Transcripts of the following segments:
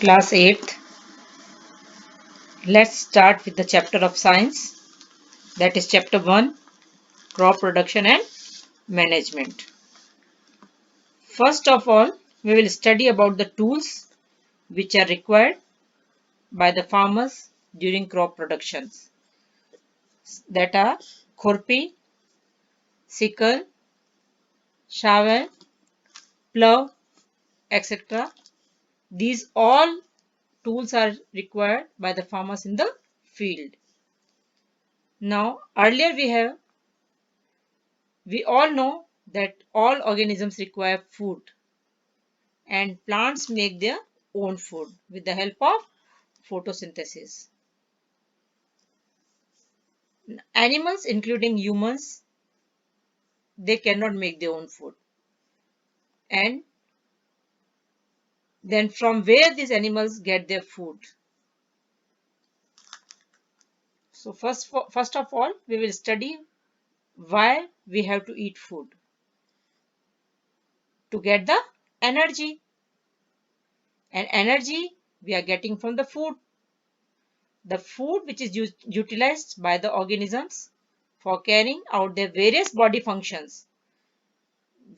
Class 8th. Let's start with the chapter of science, that is chapter 1, crop production and management. First of all, we will study about the tools which are required by the farmers during crop productions, that are khurpi, sickle, shovel, plough, etc. These all tools are required by the farmers in the field. Now, earlier we all know that all organisms require food and plants make their own food with the help of photosynthesis. Animals, including humans, they cannot make their own food. And then from where these animals get their food? So first of all, we will study why we have to eat food. To get the energy. And energy we are getting from the food. The food which is utilized by the organisms for carrying out their various body functions.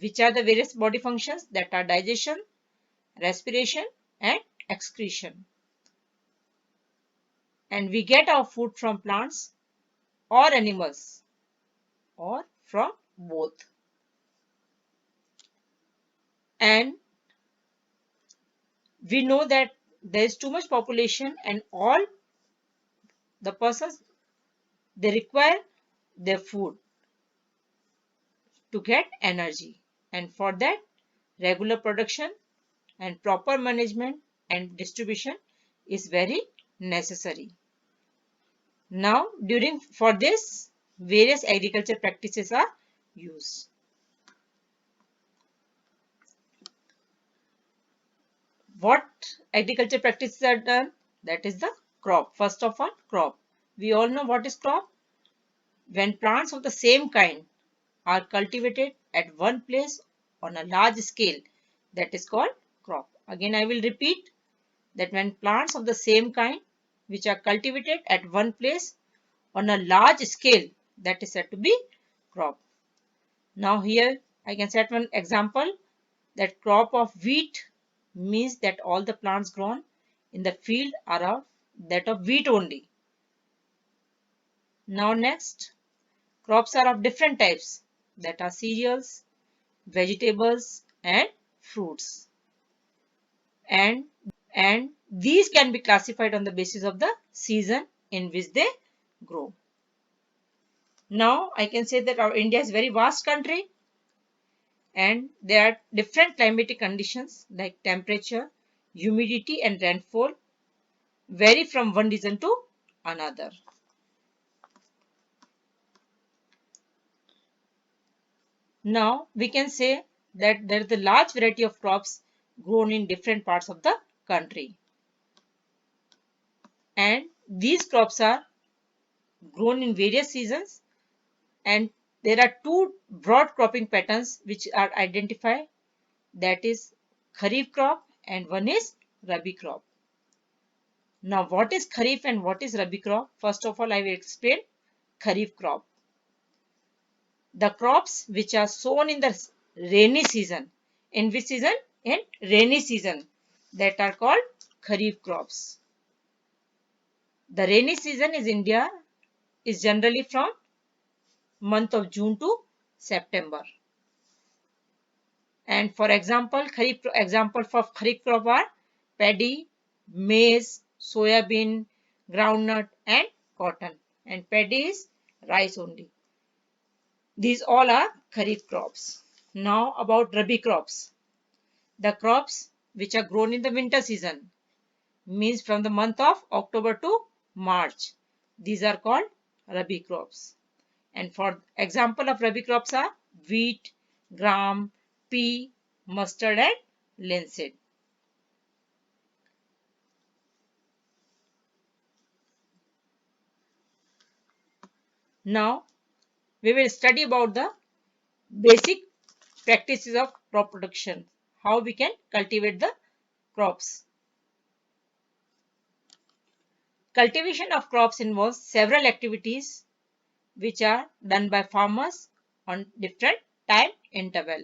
Which are the various body functions? That are digestion, respiration and excretion. And we get our food from plants or animals or from both. And we know that there is too much population and all the persons, they require their food to get energy. And for that, regular production and proper management and distribution is very necessary. Now, for this, various agriculture practices are used. What agriculture practices are done? That is the crop. First of all, crop. We all know what is crop. When plants of the same kind are cultivated at one place on a large scale, that is called crop. Again, I will repeat that when plants of the same kind which are cultivated at one place on a large scale, that is said to be crop. Now here I can set one example, that crop of wheat means that all the plants grown in the field are of that of wheat only. Now next, crops are of different types, that are cereals, vegetables and fruits. And these can be classified on the basis of the season in which they grow. Now I can say that our India is a very vast country and there are different climatic conditions like temperature, humidity and rainfall vary from one region to another. Now we can say that there is a large variety of crops grown in different parts of the country. And these crops are grown in various seasons, and there are two broad cropping patterns which are identified, that is Kharif crop and one is Rabi crop. Now what is Kharif and what is Rabi crop? First of all, I will explain Kharif crop. The crops which are sown in the rainy season. In which season? In rainy season. That are called Kharif crops. The rainy season is India is generally from month of June to September. And for example, example for Kharif crop are paddy, maize, soybean, groundnut and cotton. And paddy is rice only. These all are Kharif crops. Now about Rabi crops. The crops which are grown in the winter season, means from the month of October to March. These are called Rabi crops. And for example of Rabi crops are wheat, gram, pea, mustard and linseed. Now we will study about the basic practices of crop production, how we can cultivate the crops. Cultivation of crops involves several activities which are done by farmers on different time interval.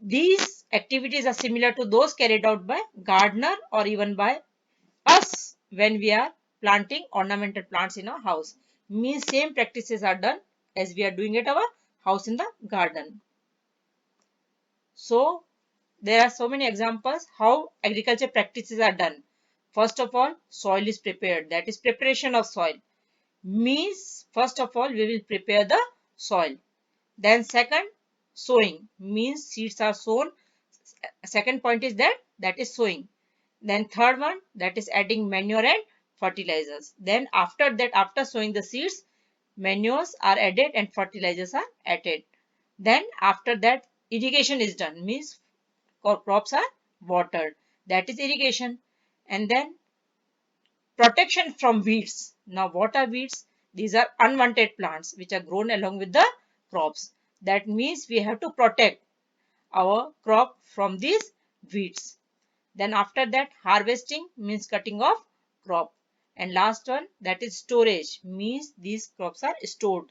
These activities are similar to those carried out by gardener or even by us when we are planting ornamental plants in our house. Means same practices are done as we are doing at our house in the garden. So there are so many examples how agriculture practices are done. First of all, soil is prepared. That is preparation of soil. Means first of all we will prepare the soil. Then second, sowing means seeds are sown. Second point is that is sowing. Then third one, that is adding manure and fertilizers. Then after that, after sowing the seeds, manures are added and fertilizers are added. Then after that, irrigation is done, means crops are watered. That is irrigation. And then protection from weeds. Now what are weeds? These are unwanted plants which are grown along with the crops. That means we have to protect our crop from these weeds. Then after that, harvesting means cutting off crop. And last one, that is storage, means these crops are stored.